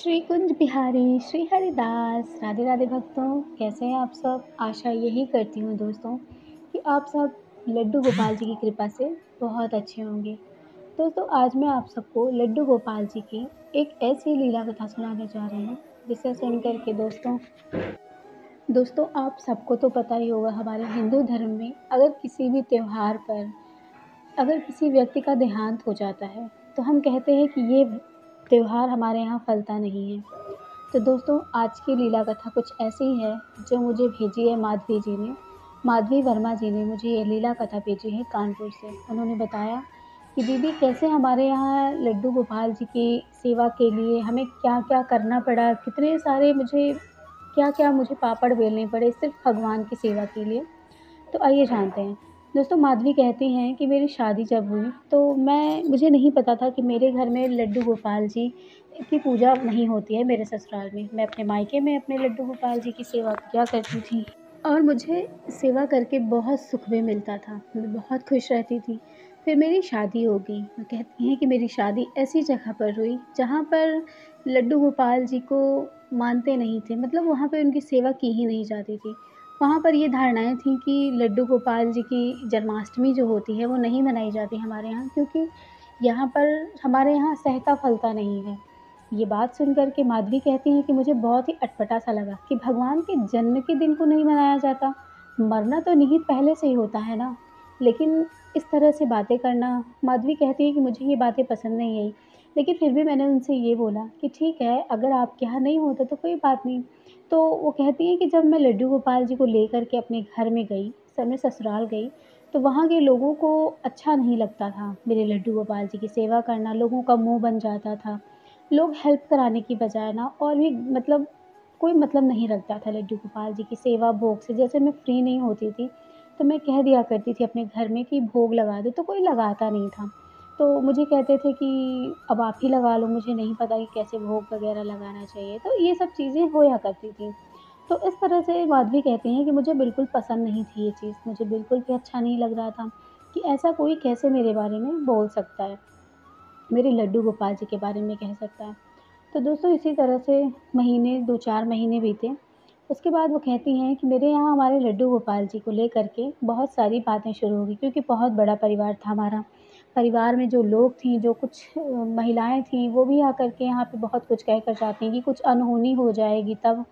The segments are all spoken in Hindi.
श्री कुंज बिहारी श्री हरिदास राधे राधे भक्तों, कैसे हैं आप सब। आशा यही करती हूँ दोस्तों कि आप सब लड्डू गोपाल जी की कृपा से बहुत अच्छे होंगे। दोस्तों, आज मैं आप सबको लड्डू गोपाल जी की एक ऐसी लीला कथा सुनाने जा रही हूँ जिसे सुन कर के दोस्तों आप सबको तो पता ही होगा, हमारे हिंदू धर्म में अगर किसी भी त्योहार पर अगर किसी व्यक्ति का देहांत हो जाता है तो हम कहते हैं कि ये त्योहार हमारे यहाँ फलता नहीं है। तो दोस्तों, आज की लीला कथा कुछ ऐसी है जो मुझे भेजी है माधवी वर्मा जी ने मुझे ये लीला कथा भेजी है कानपुर से। उन्होंने बताया कि दीदी, कैसे हमारे यहाँ लड्डू गोपाल जी की सेवा के लिए हमें क्या-क्या करना पड़ा, कितने सारे मुझे क्या-क्या मुझे पापड़ बेलने पड़े सिर्फ़ भगवान की सेवा के लिए। तो आइए जानते हैं। दोस्तों, माधवी कहती हैं कि मेरी शादी जब हुई तो मुझे नहीं पता था कि मेरे घर में लड्डू गोपाल जी की पूजा नहीं होती है मेरे ससुराल में। मैं अपने मायके में अपने लड्डू गोपाल जी की सेवा किया करती थी और मुझे सेवा करके बहुत सुख भी मिलता था। मैं बहुत खुश रहती थी। फिर मेरी शादी हो गई। वो कहती हैं कि मेरी शादी ऐसी जगह पर हुई जहाँ पर लड्डू गोपाल जी को मानते नहीं थे, मतलब वहाँ पे उनकी सेवा की ही नहीं जाती थी। वहाँ पर ये धारणाएँ थीं कि लड्डू गोपाल जी की जन्माष्टमी जो होती है वो नहीं मनाई जाती हमारे यहाँ, क्योंकि यहाँ पर हमारे यहाँ सहता फलता नहीं है। ये बात सुन कर के माधवी कहती हैं कि मुझे बहुत ही अटपटा-सा लगा कि भगवान के जन्म के दिन को नहीं मनाया जाता। मरना तो निहित पहले से ही होता है ना। लेकिन इस तरह से बातें करना, माधवी कहती है कि मुझे ये बातें पसंद नहीं आई। लेकिन फिर भी मैंने उनसे ये बोला कि ठीक है, अगर आपके यहाँ नहीं होता तो कोई बात नहीं। तो वो कहती हैं कि जब मैं लड्डू गोपाल जी को लेकर के अपने घर में गई, मैं ससुराल गई, तो वहाँ के लोगों को अच्छा नहीं लगता था मेरे लड्डू गोपाल जी की सेवा करना, लोगों का मुँह बन जाता था। लोग हेल्प कराने की बजाय ना और भी मतलब कोई मतलब नहीं रखता था लड्डू गोपाल जी की सेवा भोग से। जैसे मैं फ्री नहीं होती थी, तो मैं कह दिया करती थी अपने घर में कि भोग लगा दो, तो कोई लगाता नहीं था। तो मुझे कहते थे कि अब आप ही लगा लो, मुझे नहीं पता कि कैसे भोग वगैरह लगाना चाहिए। तो ये सब चीज़ें होया करती थी। तो इस तरह से माधवी कहती हैं कि मुझे बिल्कुल पसंद नहीं थी ये चीज़, मुझे बिल्कुल भी अच्छा नहीं लग रहा था कि ऐसा कोई कैसे मेरे बारे में बोल सकता है, मेरे लड्डू गोपाल जी के बारे में कह सकता है। तो दोस्तों, इसी तरह से महीने 2-4 महीने बीते। उसके बाद वो कहती हैं कि मेरे यहाँ हमारे लड्डू गोपाल जी को लेकर के बहुत सारी बातें शुरू हो गई, क्योंकि बहुत बड़ा परिवार था हमारा। परिवार में जो लोग थीं, जो कुछ महिलाएँ थीं, वो भी आकर के यहाँ पे बहुत कुछ कहकर जाती हैं कि कुछ अनहोनी हो जाएगी तब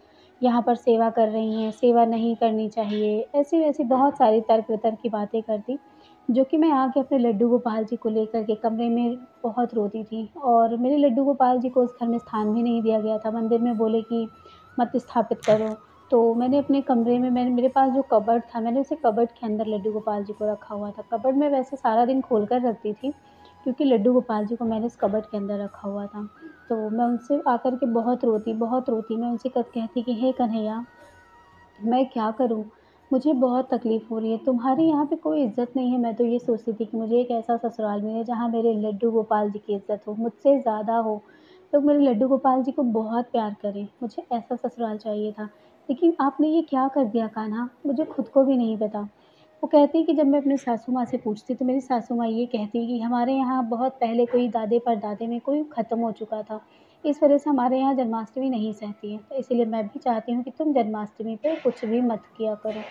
यहाँ पर सेवा कर रही हैं, सेवा नहीं करनी चाहिए। ऐसी-वैसी बहुत सारी तर्क-वितर्क की बातें करती, जो कि मैं आके अपने लड्डू गोपाल जी को लेकर के कमरे में बहुत रोती थी। और मेरे लड्डू गोपाल जी को उस घर में स्थान भी नहीं दिया गया था। मंदिर में बोले कि मत स्थापित करो। तो मैंने अपने कमरे में मेरे पास जो कबर्ड था, मैंने उसे कबर्ड के अंदर लड्डू गोपाल जी को रखा हुआ था। कबर्ड मैं वैसे सारा दिन खोल कर रखती थी, क्योंकि लड्डू गोपाल जी को मैंने उस कबर्ड के अंदर रखा हुआ था। तो मैं उनसे आकर के बहुत रोती। मैं उनसे कहती कि हे कन्हैया, मैं क्या करूँ? मुझे बहुत तकलीफ़ हो रही है, तुम्हारे यहाँ पे कोई इज़्ज़त नहीं है। मैं तो ये सोचती थी कि मुझे एक ऐसा ससुराल मिले जहाँ मेरे लड्डू गोपाल जी की इज़्ज़त हो, मुझसे ज़्यादा हो। लोग मेरे लड्डू गोपाल जी को बहुत प्यार करें, मुझे ऐसा ससुराल चाहिए था। लेकिन आपने ये क्या कर दिया कान्हा? मुझे खुद को भी नहीं पता। वो कहती है कि जब मैं अपनी सासू माँ से पूछती तो मेरी सासू माँ ये कहती कि हमारे यहाँ बहुत पहले कोई दादे-परदादे में कोई ख़त्म हो चुका था। इस वजह से हमारे यहाँ जन्माष्टमी नहीं सहती है, तो इसीलिए मैं भी चाहती हूँ कि तुम जन्माष्टमी पे कुछ भी मत किया करो।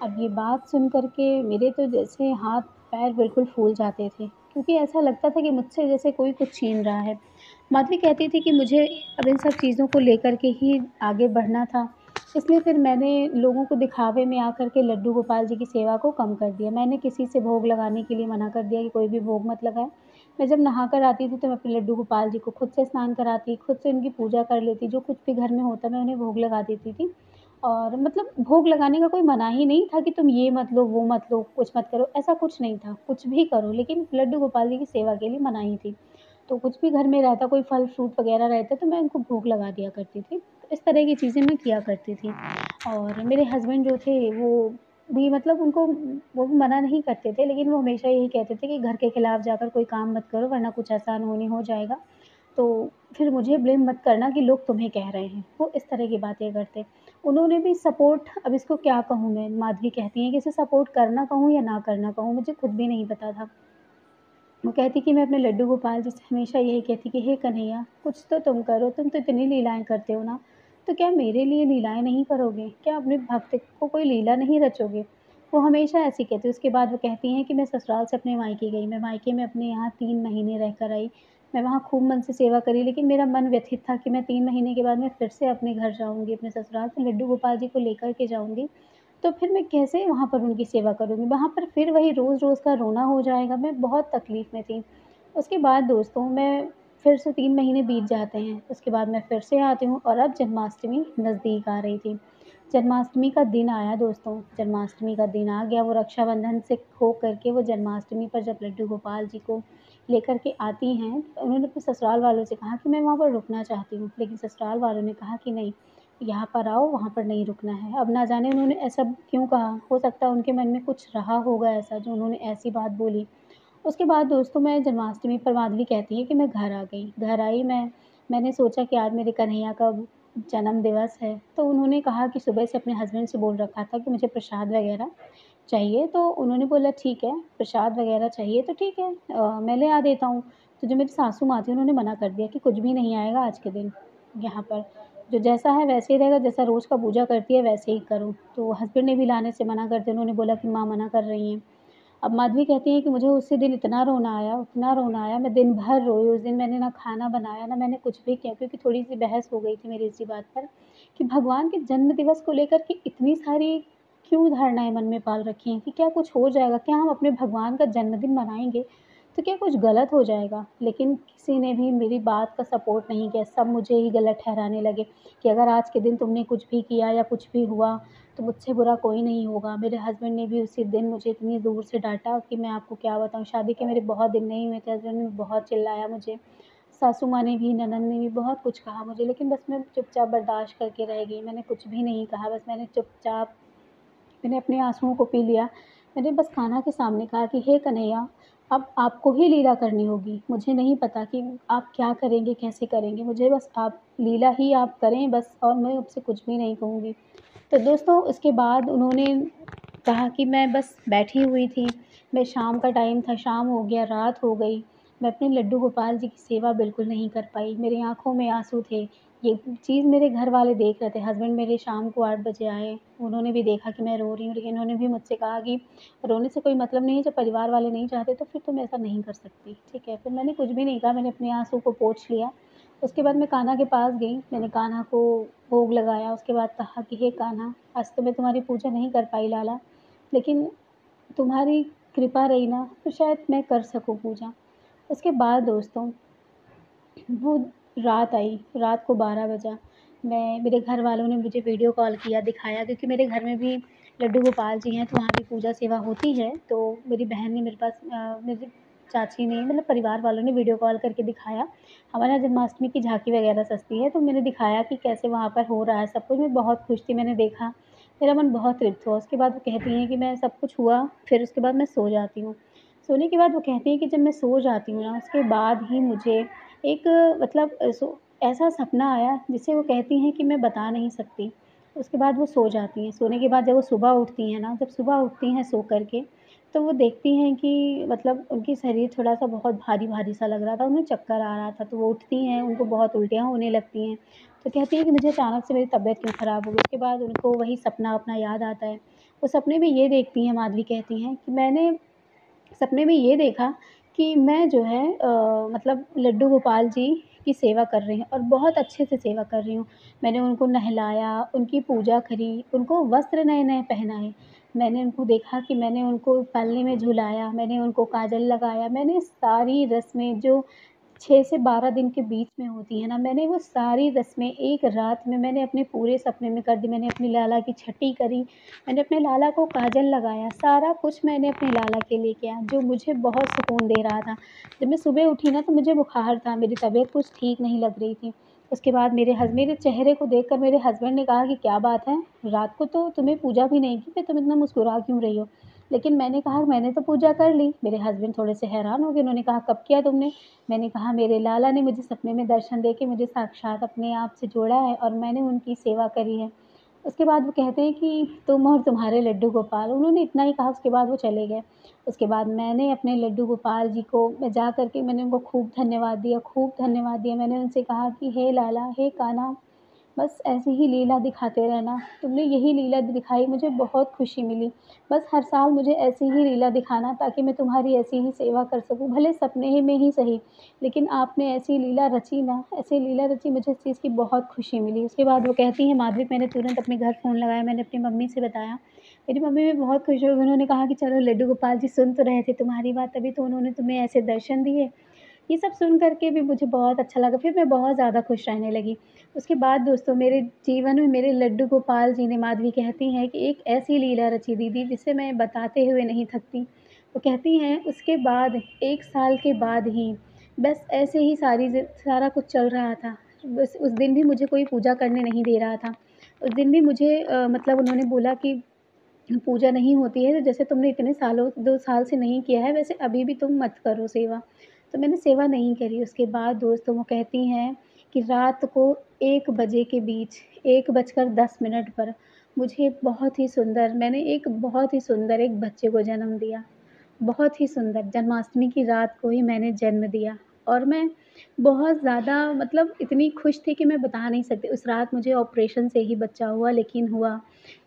अब ये बात सुन कर के मेरे तो जैसे हाथ-पैर बिल्कुल फूल जाते थे, क्योंकि ऐसा लगता था कि मुझसे जैसे कोई कुछ छीन रहा है। माधवी कहती थी कि मुझे अब इन सब चीज़ों को लेकर के ही आगे बढ़ना था, इसलिए फिर मैंने लोगों को दिखावे में आकर के लड्डू गोपाल जी की सेवा को कम कर दिया। मैंने किसी से भोग लगाने के लिए मना कर दिया कि कोई भी भोग मत लगाएँ। मैं जब नहा कर आती थी तो मैं अपने लड्डू गोपाल जी को खुद से स्नान कराती, खुद से उनकी पूजा कर लेती, जो कुछ भी घर में होता मैं उन्हें भोग लगा देती थी। और मतलब भोग लगाने का कोई मनाही नहीं था कि तुम ये मत लो, वो मत लो, कुछ मत करो, ऐसा कुछ नहीं था। कुछ भी करो, लेकिन लड्डू गोपाल जी की सेवा के लिए मनाही थी। तो कुछ भी घर में रहता, कोई फल-फ्रूट वग़ैरह रहते तो मैं उनको भोग लगा दिया करती थी। तो इस तरह की चीज़ें मैं किया करती थी। और मेरे हस्बैंड जो थे वो भी मतलब उनको वो भी मना नहीं करते थे, लेकिन वो हमेशा यही कहते थे कि घर के खिलाफ जाकर कोई काम मत करो, वरना कुछ ऐसा अनहोनी हो जाएगा। तो फिर मुझे ब्लेम मत करना कि लोग तुम्हें कह रहे हैं। वो इस तरह की बातें करते। उन्होंने भी सपोर्ट, अब इसको क्या कहूँ मैं, माधवी कहती हैं कि इसे सपोर्ट करना कहूँ या ना करना कहूँ, मुझे खुद भी नहीं पता था। वो कहती कि मैं अपने लड्डू गोपाल जी से हमेशा यही कहती कि हे कन्हैया, कुछ तो तुम करो, तुम तो इतनी लीलाएँ करते हो ना, तो क्या मेरे लिए लीलाएँ नहीं करोगे? क्या अपने भक्त को कोई लीला नहीं रचोगे? वो हमेशा ऐसे कहती है। उसके बाद वो कहती हैं कि मैं ससुराल से अपने मायके गई, मैं मायके में अपने यहाँ 3 महीने रहकर आई। मैं वहाँ खूब मन से सेवा करी, लेकिन मेरा मन व्यथित था कि मैं 3 महीने के बाद मैं फिर से अपने घर जाऊँगी, अपने ससुराल से लड्डू गोपाल जी को लेकर के जाऊँगी। तो फिर मैं कैसे वहाँ पर उनकी सेवा करूँगी? वहाँ पर फिर वही रोज़-रोज़ का रोना हो जाएगा, मैं बहुत तकलीफ़ में थी। उसके बाद दोस्तों मैं फिर से 3 महीने बीत जाते हैं, उसके बाद मैं फिर से आती हूँ और अब जन्माष्टमी नज़दीक आ रही थी। जन्माष्टमी का दिन आया दोस्तों, जन्माष्टमी का दिन आ गया, वो रक्षाबंधन से हो कर के वो जन्माष्टमी पर जब लड्डू गोपाल जी को लेकर के आती हैं, उन्होंने अपने ससुराल वालों से कहा कि मैं वहाँ पर रुकना चाहती हूँ, लेकिन ससुराल वालों ने कहा कि नहीं, यहाँ पर आओ, वहाँ पर नहीं रुकना है। अब ना जाने उन्होंने ऐसा क्यों कहा? हो सकता है उनके मन में कुछ रहा होगा ऐसा जो उन्होंने ऐसी बात बोली। उसके बाद दोस्तों मैं जन्माष्टमी पर माधवी कहती है कि मैं घर आ गई। घर आई मैंने सोचा कि आज मेरे कन्हैया का जन्म दिवस है, तो उन्होंने कहा कि सुबह से अपने हस्बैंड से बोल रखा था कि मुझे प्रसाद वग़ैरह चाहिए, तो उन्होंने बोला ठीक है, प्रसाद वग़ैरह चाहिए तो ठीक है मैं ले आ देता हूँ। तो जो मेरी सासू माँ थी उन्होंने मना कर दिया कि कुछ भी नहीं आएगा आज के दिन यहाँ पर। जो जैसा है वैसे ही रहेगा, जैसा रोज़ का पूजा करती है वैसे ही करो। तो हस्बैंड ने भी लाने से मना कर दिया, उन्होंने बोला कि माँ मना कर रही हैं। अब माधवी कहती हैं कि मुझे उसी दिन इतना रोना आया, मैं दिन भर रोई उस दिन मैंने ना खाना बनाया, ना मैंने कुछ भी किया क्योंकि थोड़ी-सी बहस हो गई थी मेरी इसी बात पर कि भगवान के जन्म दिवस को लेकर के इतनी सारी क्यों धारणाएँ मन में पाल रखी हैं कि क्या कुछ हो जाएगा? क्या हम अपने भगवान का जन्मदिन मनाएँगे, तो क्या कुछ गलत हो जाएगा? लेकिन किसी ने भी मेरी बात का सपोर्ट नहीं किया, सब मुझे ही गलत ठहराने लगे कि अगर आज के दिन तुमने कुछ भी किया या कुछ भी हुआ तो मुझसे बुरा कोई नहीं होगा। मेरे हस्बैंड ने भी उसी दिन मुझे इतनी ज़ोर से डाँटा कि मैं आपको क्या बताऊँ। शादी के मेरे बहुत दिन नहीं हुए थे, हस्बैंड ने बहुत चिल्लाया मुझे। सासू माँ ने भी, ननद ने भी बहुत कुछ कहा मुझे, लेकिन बस मैं चुपचाप बर्दाश्त करके रह गई। मैंने कुछ भी नहीं कहा, बस मैंने चुपचाप मैंने अपने आँसुओं को पी लिया। मैंने बस कान्हा के सामने कहा कि हे कन्हैया, अब आपको ही लीला करनी होगी। मुझे नहीं पता कि आप क्या करेंगे, कैसे करेंगे। मुझे बस आप लीला ही आप करें बस और मैं आपसे कुछ भी नहीं कहूँगी। तो दोस्तों उसके बाद उन्होंने कहा कि मैं बस बैठी हुई थी, मैं शाम का टाइम था, शाम हो गया, रात हो गई, मैं अपने लड्डू गोपाल जी की सेवा बिल्कुल नहीं कर पाई, मेरी आँखों में आँसू थे। ये चीज़ मेरे घर वाले देख रहे थे, हस्बैंड मेरे शाम को 8 बजे आए, उन्होंने भी देखा कि मैं रो रही हूँ, लेकिन उन्होंने भी मुझसे कहा कि रोने से कोई मतलब नहीं है, जब परिवार वाले नहीं चाहते तो फिर तुम ऐसा नहीं कर सकती, ठीक है? फिर मैंने कुछ भी नहीं कहा, मैंने अपने आँसू को पोंछ लिया। उसके बाद मैं कान्हा के पास गई, मैंने कान्हा को भोग लगाया, उसके बाद कहा कि हे कान्हा, आज तो मैं तुम्हारी पूजा नहीं कर पाई लाला, लेकिन तुम्हारी कृपा रही ना, तो शायद मैं कर सकूँ पूजा। उसके बाद दोस्तों वो रात आई, रात को 12 बजा। मेरे घर वालों ने मुझे वीडियो कॉल किया, दिखाया क्योंकि मेरे घर में भी लड्डू गोपाल जी हैं, तो वहाँ भी पूजा सेवा होती है। तो मेरी बहन ने मेरे पास मेरी चाची ने मतलब परिवार वालों ने वीडियो कॉल करके दिखाया। हमारे यहाँ जन्माष्टमी की झाँकी वगैरह सजती है, तो मैंने दिखाया कि कैसे वहाँ पर हो रहा है सब कुछ। मैं बहुत खुश थी, मैंने देखा, मेरा मन बहुत तृप्त हुआ। उसके बाद वो कहती हैं कि मैं सब कुछ हुआ, फिर उसके बाद मैं सो जाती हूँ। सोने के बाद वो कहती हैं कि जब मैं सो जाती हूँ ना, उसके बाद ही मुझे एक मतलब ऐसा सपना आया जिसे वो कहती हैं कि मैं बता नहीं सकती। उसके बाद वो सो जाती हैं, सोने के बाद जब वो सुबह उठती हैं ना, जब सुबह उठती हैं सो कर के, तो वो देखती हैं कि मतलब उनकी शरीर थोड़ा-सा बहुत भारी-भारी सा लग रहा था, उन्हें चक्कर आ रहा था, तो वो उठती हैं, उनको बहुत उल्टियाँ होने लगती हैं। तो कहती हैं कि मुझे अचानक से मेरी तबीयत क्यों ख़राब हो गई? उसके बाद उनको वही सपना अपना याद आता है। वो सपने में ये देखती हैं, माधवी कहती हैं कि मैंने सपने में ये देखा कि मैं जो है मतलब लड्डू गोपाल जी की सेवा कर रही हूँ और बहुत अच्छे से सेवा कर रही हूँ। मैंने उनको नहलाया, उनकी पूजा करी, उनको वस्त्र नए-नए पहनाए। मैंने उनको देखा कि मैंने उनको पालने में झुलाया, मैंने उनको काजल लगाया, मैंने सारी रस्में जो 6 से 12 दिन के बीच में होती हैं ना, मैंने वो सारी रस्में एक रात में मैंने अपने पूरे सपने में कर दी। मैंने अपनी लाला की छठी करी, मैंने अपने लाला को काजल लगाया, सारा कुछ मैंने अपने लाला के लिए किया, जो मुझे बहुत सुकून दे रहा था। जब मैं सुबह उठी ना, तो मुझे बुखार था, मेरी तबीयत कुछ ठीक नहीं लग रही थी। उसके बाद मेरे चेहरे को देखकर मेरे हस्बैंड ने कहा कि, "क्या बात है? रात को तो तुम्हें पूजा भी नहीं की, फिर तुम इतना मुस्कुरा क्यों रही हो?" लेकिन मैंने कहा, "मैंने तो पूजा कर ली।" मेरे हस्बैंड थोड़े से हैरान हो गए, उन्होंने कहा, "कब किया तुमने?" मैंने कहा, "मेरे लाला ने मुझे सपने में दर्शन देके मुझे साक्षात अपने आप से जोड़ा है और मैंने उनकी सेवा करी है।" उसके बाद वो कहते हैं कि तुम और तुम्हारे लड्डू गोपाल, उन्होंने इतना ही कहा, उसके बाद वो चले गए। उसके बाद मैंने अपने लड्डू गोपाल जी को मैं जा कर के मैंने उनको खूब धन्यवाद दिया, खूब धन्यवाद दिया। मैंने उनसे कहा कि हे लाला, हे कान्हा, बस ऐसे ही लीला दिखाते रहना। तुमने यही लीला दिखाई, मुझे बहुत खुशी मिली। बस हर साल मुझे ऐसी ही लीला दिखाना ताकि मैं तुम्हारी ऐसी ही सेवा कर सकूँ, भले सपने ही में ही सही। लेकिन आपने ऐसी लीला रची ना, ऐसी लीला रची, मुझे इस चीज़ की बहुत खुशी मिली। उसके बाद वो कहती हैं माधवी, मैंने तुरंत अपने घर फ़ोन लगाया, मैंने अपनी मम्मी से बताया। मेरी मम्मी भी बहुत खुश हो गई, उन्होंने कहा कि चलो लड्डू गोपाल जी सुन तो रहे थे तुम्हारी बात, तभी तो उन्होंने तुम्हें ऐसे दर्शन दिए। ये सब सुन कर के भी मुझे बहुत अच्छा लगा, फिर मैं बहुत ज़्यादा खुश रहने लगी। उसके बाद दोस्तों मेरे जीवन में मेरे लड्डू गोपाल जी ने, माधवी कहती हैं कि एक ऐसी लीला रची दीदी जिसे मैं बताते हुए नहीं थकती। वो कहती हैं उसके बाद 1 साल के बाद ही बस ऐसे ही सारा कुछ चल रहा था। बस उस दिन भी मुझे कोई पूजा करने नहीं दे रहा था। उस दिन भी मुझे मतलब उन्होंने बोला कि पूजा नहीं होती है, तो जैसे तुमने इतने सालों 2 साल से नहीं किया है, वैसे अभी भी तुम मत करो सेवा। तो मैंने सेवा नहीं करी। उसके बाद दोस्तों वो कहती हैं कि रात को 1 बजे के बीच 1 बजकर 10 मिनट पर मुझे मैंने एक बहुत ही सुंदर एक बच्चे को जन्म दिया। बहुत ही सुंदर, जन्माष्टमी की रात को ही मैंने जन्म दिया और मैं बहुत ज़्यादा मतलब इतनी खुश थी कि मैं बता नहीं सकती। उस रात मुझे ऑपरेशन से ही बच्चा हुआ, लेकिन हुआ।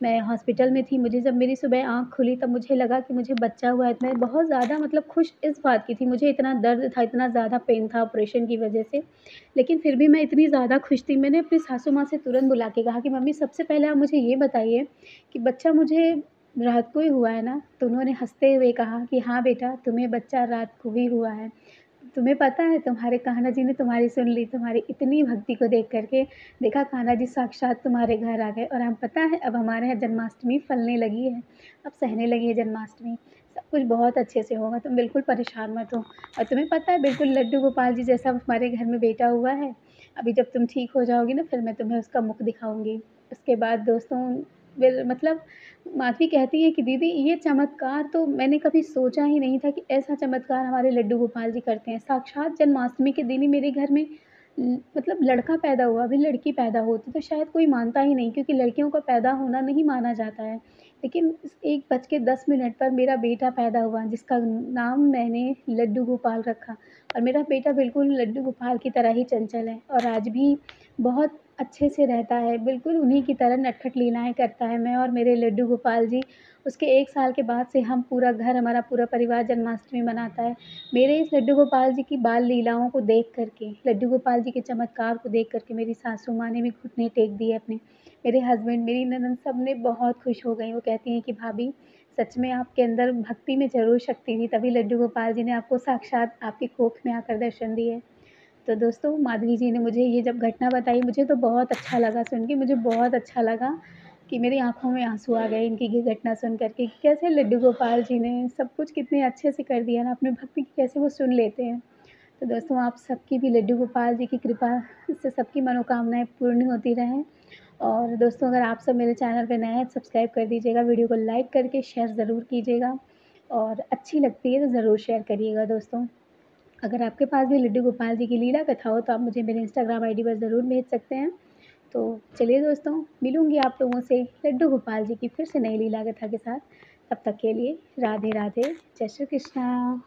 मैं हॉस्पिटल में थी, मुझे जब मेरी सुबह आँख खुली तब मुझे लगा कि मुझे बच्चा हुआ है। मैं बहुत ज़्यादा मतलब खुश इस बात की थी, मुझे इतना दर्द था, इतना ज़्यादा पेन था ऑपरेशन की वजह से, लेकिन फिर भी मैं इतनी ज़्यादा खुश थी। मैंने अपनी सासू माँ से तुरंत बुला के कहा कि मम्मी सबसे पहले आप मुझे ये बताइए कि बच्चा मुझे रात को ही हुआ है ना? तो उन्होंने हँसते हुए कहा कि हाँ बेटा, तुम्हें बच्चा रात को ही हुआ है। तुम्हें पता है तुम्हारे कान्हा जी ने तुम्हारी सुन ली, तुम्हारी इतनी भक्ति को देख कर के देखा कान्हा जी साक्षात तुम्हारे घर आ गए और हम पता है अब हमारे यहाँ जन्माष्टमी फलने लगी है, अब सहने लगी है जन्माष्टमी, सब कुछ बहुत अच्छे से होगा, तुम बिल्कुल परेशान मत हो। और तुम्हें पता है बिल्कुल लड्डू गोपाल जी जैसा हमारे घर में बेटा हुआ है, अभी जब तुम ठीक हो जाओगी ना फिर मैं तुम्हें उसका मुख दिखाऊँगी। उसके बाद दोस्तों मतलब माधवी कहती है कि दीदी ये चमत्कार तो मैंने कभी सोचा ही नहीं था कि ऐसा चमत्कार हमारे लड्डू गोपाल जी करते हैं। साक्षात जन्माष्टमी के दिन ही मेरे घर में मतलब लड़का पैदा हुआ, अभी लड़की पैदा होती तो शायद कोई मानता ही नहीं क्योंकि लड़कियों का पैदा होना नहीं माना जाता है। लेकिन 1:10 पर मेरा बेटा पैदा हुआ जिसका नाम मैंने लड्डू गोपाल रखा और मेरा बेटा बिल्कुल लड्डू गोपाल की तरह ही चंचल है और आज भी बहुत अच्छे से रहता है, बिल्कुल उन्हीं की तरह नटखट लीलाएँ करता है। मैं और मेरे लड्डू गोपाल जी, उसके 1 साल के बाद से हम पूरा घर, हमारा पूरा परिवार जन्माष्टमी मनाता है। मेरे इस लड्डू गोपाल जी की बाल लीलाओं को देख कर के, लड्डू गोपाल जी के चमत्कार को देख कर के मेरी सासू माँ ने भी घुटने टेक दिए अपने। मेरे हस्बैंड, मेरी ननद सबने बहुत खुश हो गईं। वो कहती हैं कि भाभी सच में आपके अंदर भक्ति में ज़रूर शक्ति थी, तभी लड्डू गोपाल जी ने आपको साक्षात आपकी कोख में आकर दर्शन दिए। तो दोस्तों माधवी जी ने मुझे ये जब घटना बताई मुझे तो बहुत अच्छा लगा सुन के, मुझे बहुत अच्छा लगा कि मेरी आँखों में आँसू आ गए इनकी ये घटना सुन कर के कि कैसे लड्डू गोपाल जी ने सब कुछ कितने अच्छे से कर दिया ना, अपनी भक्ति की कैसे वो सुन लेते हैं। तो दोस्तों आप सबकी भी लड्डू गोपाल जी की कृपा से सबकी मनोकामनाएँ पूर्ण होती रहें। और दोस्तों अगर आप सब मेरे चैनल पे नए हैं तो सब्सक्राइब कर दीजिएगा, वीडियो को लाइक करके शेयर ज़रूर कीजिएगा और अच्छी लगती है तो ज़रूर शेयर करिएगा दोस्तों। अगर आपके पास भी लड्डू गोपाल जी की लीला कथा हो तो आप मुझे मेरे इंस्टाग्राम आईडी पर ज़रूर भेज सकते हैं। तो चलिए दोस्तों, मिलूँगी आप लोगों से लड्डू गोपाल जी की फिर से नई लीला कथा के साथ। तब तक के लिए राधे राधे, जय श्री कृष्णा।